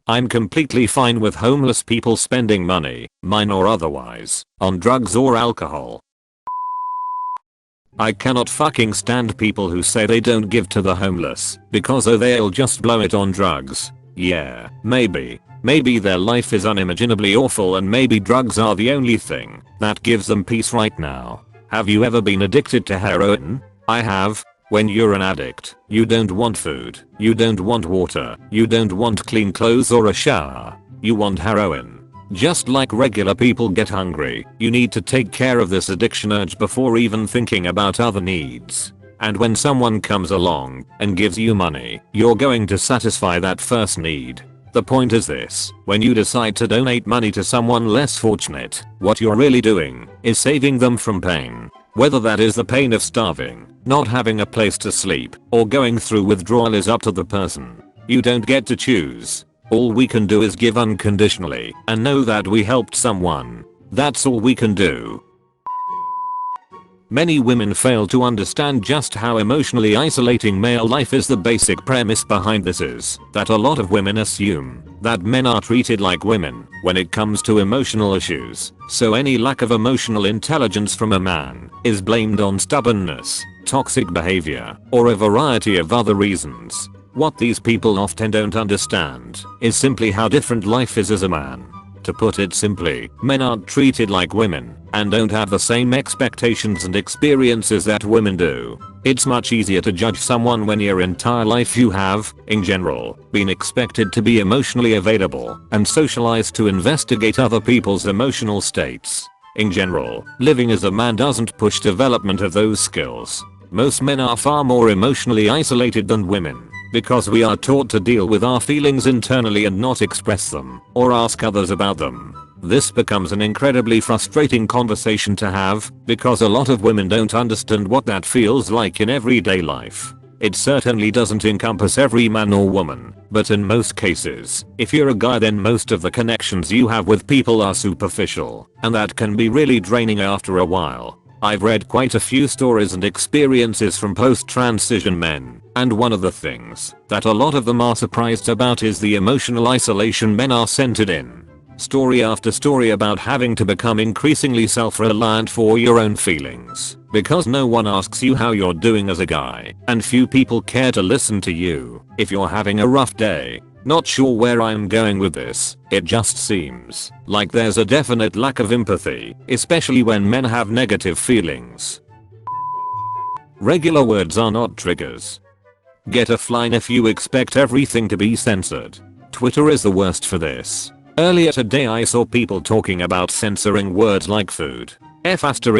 I'm completely fine with homeless people spending money, mine or otherwise, on drugs or alcohol. I cannot fucking stand people who say they don't give to the homeless because they'll just blow it on drugs. Yeah, maybe. Maybe their life is unimaginably awful and maybe drugs are the only thing that gives them peace right now. Have you ever been addicted to heroin? I have. When you're an addict, you don't want food, you don't want water, you don't want clean clothes or a shower. You want heroin. Just like regular people get hungry, you need to take care of this addiction urge before even thinking about other needs. And when someone comes along and gives you money, you're going to satisfy that first need. The point is this: when you decide to donate money to someone less fortunate, what you're really doing is saving them from pain. Whether that is the pain of starving, not having a place to sleep, or going through withdrawal is up to the person. You don't get to choose. All we can do is give unconditionally and know that we helped someone. That's all we can do. Many women fail to understand just how emotionally isolating male life is. The basic premise behind this is that a lot of women assume that men are treated like women when it comes to emotional issues, so any lack of emotional intelligence from a man is blamed on stubbornness, toxic behavior, or a variety of other reasons. What these people often don't understand is simply how different life is as a man. To put it simply, men aren't treated like women and don't have the same expectations and experiences that women do. It's much easier to judge someone when your entire life you have, in general, been expected to be emotionally available and socialized to investigate other people's emotional states. In general, living as a man doesn't push development of those skills. Most men are far more emotionally isolated than women, because we are taught to deal with our feelings internally and not express them or ask others about them. This becomes an incredibly frustrating conversation to have because a lot of women don't understand what that feels like in everyday life. It certainly doesn't encompass every man or woman, but in most cases, if you're a guy, then most of the connections you have with people are superficial, and that can be really draining after a while. I've read quite a few stories and experiences from post-transition men, and one of the things that a lot of them are surprised about is the emotional isolation men are centered in. Story after story about having to become increasingly self-reliant for your own feelings, because no one asks you how you're doing as a guy, and few people care to listen to you if you're having a rough day. Not sure where I'm going with this, it just seems like there's a definite lack of empathy, especially when men have negative feelings. Regular words are not triggers. Get offline if you expect everything to be censored. Twitter is the worst for this. Earlier today I saw people talking about censoring words like food. F***D.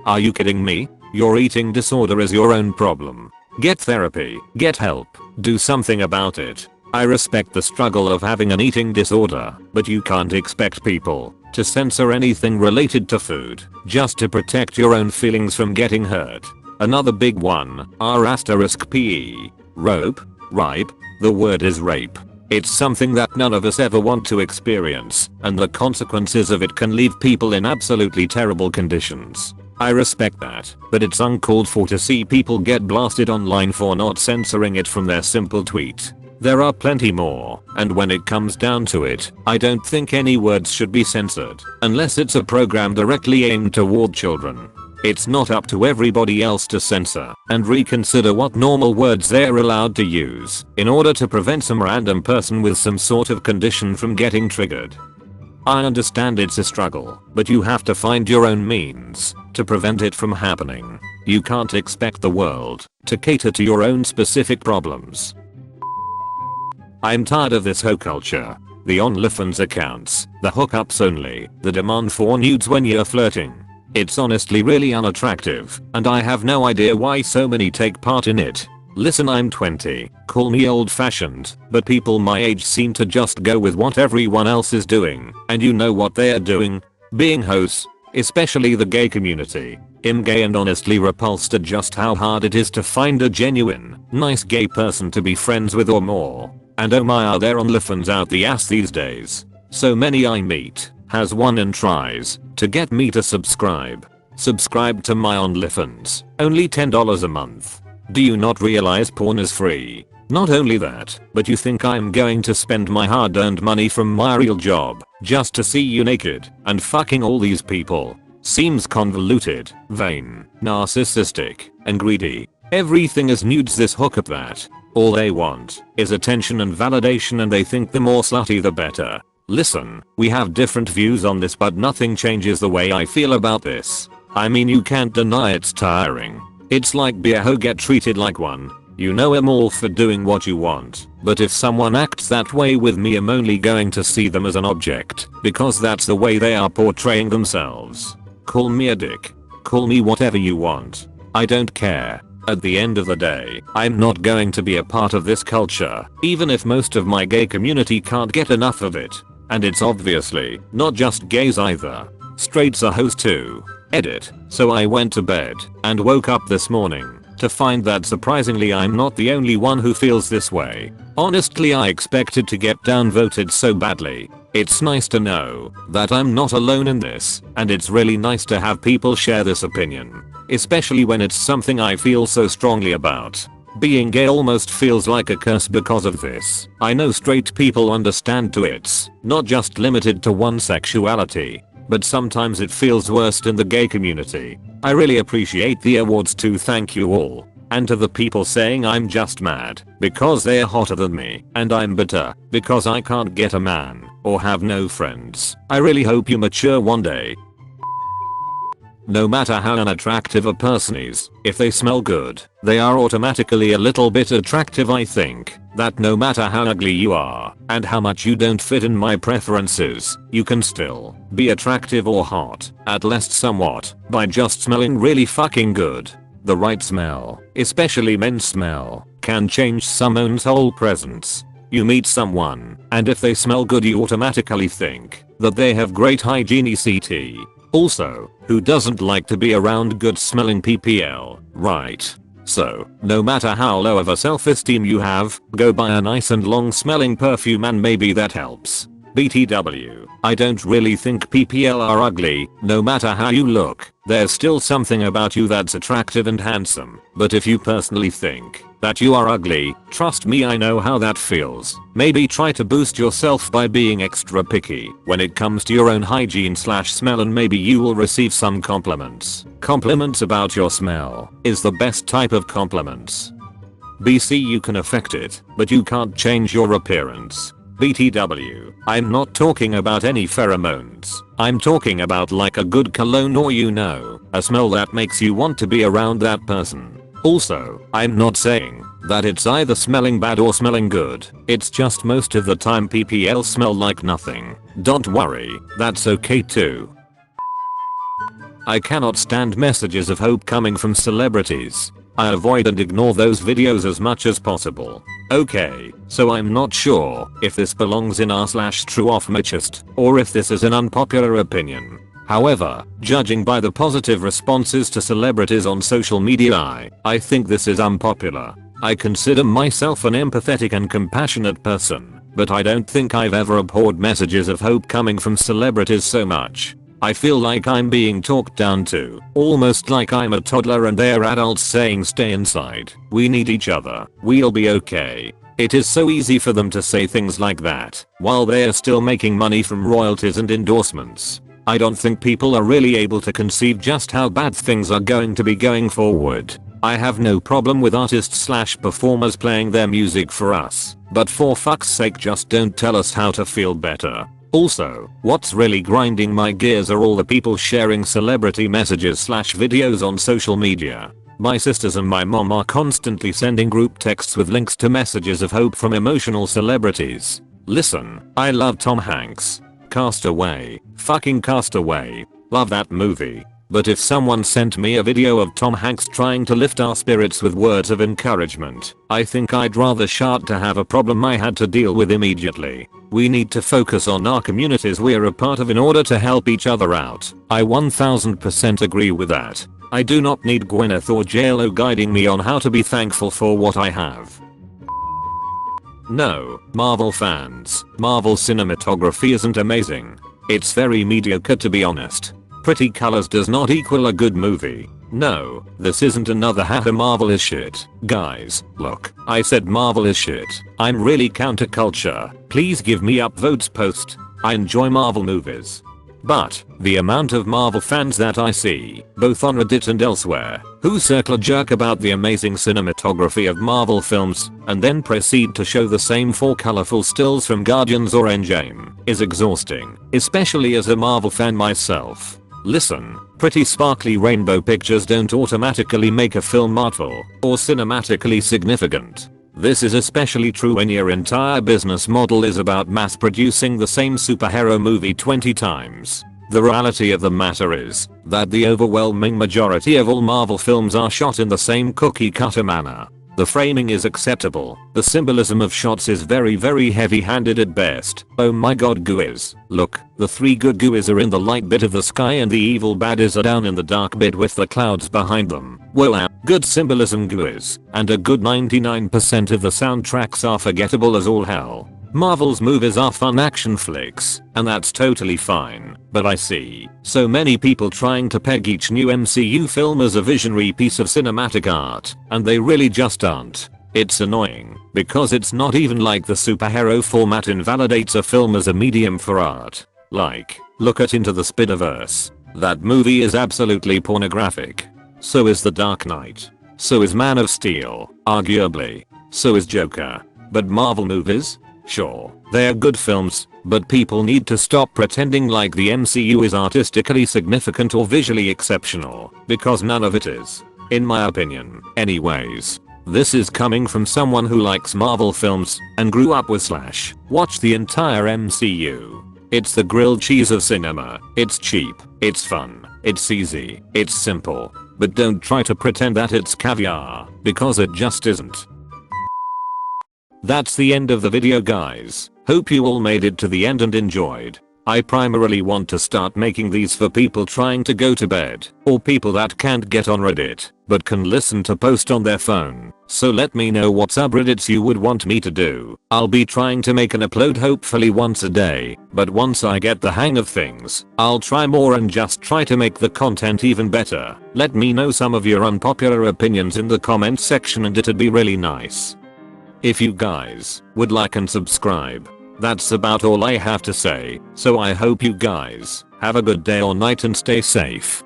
Are you kidding me? Your eating disorder is your own problem. Get therapy, get help, do something about it. I respect the struggle of having an eating disorder, but you can't expect people to censor anything related to food just to protect your own feelings from getting hurt. Another big one, R**Pe. Rope, ripe, the word is rape. It's something that none of us ever want to experience, and the consequences of it can leave people in absolutely terrible conditions. I respect that, but it's uncalled for to see people get blasted online for not censoring it from their simple tweet. There are plenty more, and when it comes down to it, I don't think any words should be censored, unless it's a program directly aimed toward children. It's not up to everybody else to censor and reconsider what normal words they're allowed to use in order to prevent some random person with some sort of condition from getting triggered. I understand it's a struggle, but you have to find your own means to prevent it from happening. You can't expect the world to cater to your own specific problems. I'm tired of this hoe culture. The OnlyFans accounts, the hookups only, the demand for nudes when you're flirting. It's honestly really unattractive, and I have no idea why so many take part in it. Listen, I'm 20, call me old-fashioned, but people my age seem to just go with what everyone else is doing, and you know what they're doing? Being hoes. Especially the gay community. I'm gay and honestly repulsed at just how hard it is to find a genuine, nice gay person to be friends with or more. And oh my, are there OnlyFans out the ass these days. So many I meet has one and tries to get me to subscribe. Subscribe to my OnlyFans. Only $10 a month. Do you not realize porn is free? Not only that, but you think I'm going to spend my hard-earned money from my real job just to see you naked and fucking all these people? Seems convoluted, vain, narcissistic, and greedy. Everything is nudes this hookup that. All they want is attention and validation, and they think the more slutty the better. Listen, we have different views on this, but nothing changes the way I feel about this. I mean, you can't deny it's tiring. It's like be a hoe, get treated like one. You know I'm all for doing what you want, but if someone acts that way with me, I'm only going to see them as an object, because that's the way they are portraying themselves. Call me a dick. Call me whatever you want. I don't care. At the end of the day, I'm not going to be a part of this culture, even if most of my gay community can't get enough of it. And it's obviously not just gays either. Straights are hoes too. Edit. So I went to bed and woke up this morning to find that surprisingly I'm not the only one who feels this way. Honestly, I expected to get downvoted so badly. It's nice to know that I'm not alone in this, and it's really nice to have people share this opinion, especially when it's something I feel so strongly about. Being gay almost feels like a curse because of this. I know straight people understand too, it's not just limited to one sexuality, but sometimes it feels worse in the gay community. I really appreciate the awards too, thank you all. And to the people saying I'm just mad because they're hotter than me and I'm bitter because I can't get a man or have no friends, I really hope you mature one day. No matter how unattractive a person is, if they smell good, they are automatically a little bit attractive. I think that no matter how ugly you are and how much you don't fit in my preferences, you can still be attractive or hot, at least somewhat, by just smelling really fucking good. The right smell, especially men's smell, can change someone's whole presence. You meet someone, and if they smell good, you automatically think that they have great hygiene etc. Also, who doesn't like to be around good smelling PPL, right? So, no matter how low of a self-esteem you have, go buy a nice and long smelling perfume and maybe that helps. BTW, I don't really think PPL are ugly. No matter how you look, there's still something about you that's attractive and handsome. But if you personally think that you are ugly, trust me, I know how that feels. Maybe try to boost yourself by being extra picky when it comes to your own hygiene / smell, and maybe you will receive some compliments. Compliments about your smell is the best type of compliments. BC, you can affect it, but you can't change your appearance. BTW, I'm not talking about any pheromones. I'm talking about like a good cologne or a smell that makes you want to be around that person. Also, I'm not saying that it's either smelling bad or smelling good. It's just most of the time PPL smell like nothing. Don't worry, that's okay too. I cannot stand messages of hope coming from celebrities. I avoid and ignore those videos as much as possible. Okay, so I'm not sure if this belongs in r/true off my chest or if this is an unpopular opinion. However, judging by the positive responses to celebrities on social media, I think this is unpopular. I consider myself an empathetic and compassionate person, but I don't think I've ever abhorred messages of hope coming from celebrities so much. I feel like I'm being talked down to, almost like I'm a toddler and they're adults saying stay inside, we need each other, we'll be okay. It is so easy for them to say things like that while they're still making money from royalties and endorsements. I don't think people are really able to conceive just how bad things are going to be going forward. I have no problem with artists / performers playing their music for us, but for fuck's sake just don't tell us how to feel better. Also, what's really grinding my gears are all the people sharing celebrity messages / videos on social media. My sisters and my mom are constantly sending group texts with links to messages of hope from emotional celebrities. Listen, I love Tom Hanks. Castaway. Fucking Castaway. Love that movie. But if someone sent me a video of Tom Hanks trying to lift our spirits with words of encouragement, I think I'd rather shart to have a problem I had to deal with immediately. We need to focus on our communities we're a part of in order to help each other out. I 1000% agree with that. I do not need Gwyneth or JLo guiding me on how to be thankful for what I have. No, Marvel fans, Marvel cinematography isn't amazing. It's very mediocre, to be honest. Pretty colors does not equal a good movie. No, this isn't another haha Marvel is shit. Guys, look, I said Marvel is shit. I'm really counterculture. Please give me upvotes post. I enjoy Marvel movies. But the amount of Marvel fans that I see, both on Reddit and elsewhere, who circle jerk about the amazing cinematography of Marvel films and then proceed to show the same 4 colorful stills from Guardians or Endgame, is exhausting, especially as a Marvel fan myself. Listen, pretty sparkly rainbow pictures don't automatically make a film Marvel or cinematically significant. This is especially true when your entire business model is about mass producing the same superhero movie 20 times. The reality of the matter is that the overwhelming majority of all Marvel films are shot in the same cookie cutter manner. The framing is acceptable. The symbolism of shots is very heavy-handed at best. Oh my god guys. Look, the 3 good guys are in the light bit of the sky and the evil baddies are down in the dark bit with the clouds behind them. Well, good symbolism guys. And a good 99% of the soundtracks are forgettable as all hell. Marvel's movies are fun action flicks, and that's totally fine, but I see so many people trying to peg each new MCU film as a visionary piece of cinematic art, and they really just aren't. It's annoying, because it's not even like the superhero format invalidates a film as a medium for art. Like, look at Into the Spider-Verse. That movie is absolutely pornographic. So is The Dark Knight. So is Man of Steel, arguably. So is Joker. But Marvel movies? Sure, they're good films, but people need to stop pretending like the MCU is artistically significant or visually exceptional, because none of it is. In my opinion, anyways. This is coming from someone who likes Marvel films and grew up with / watched the entire MCU. It's the grilled cheese of cinema. It's cheap, it's fun, it's easy, it's simple. But don't try to pretend that it's caviar, because it just isn't. That's the end of the video guys. Hope you all made it to the end and enjoyed. I primarily want to start making these for people trying to go to bed, or people that can't get on Reddit, but can listen to post on their phone. So let me know what subreddits you would want me to do. I'll be trying to make an upload hopefully once a day, but once I get the hang of things, I'll try more and just try to make the content even better. Let me know some of your unpopular opinions in the comments section and it'd be really nice if you guys would like and subscribe. That's about all I have to say, so I hope you guys have a good day or night and stay safe.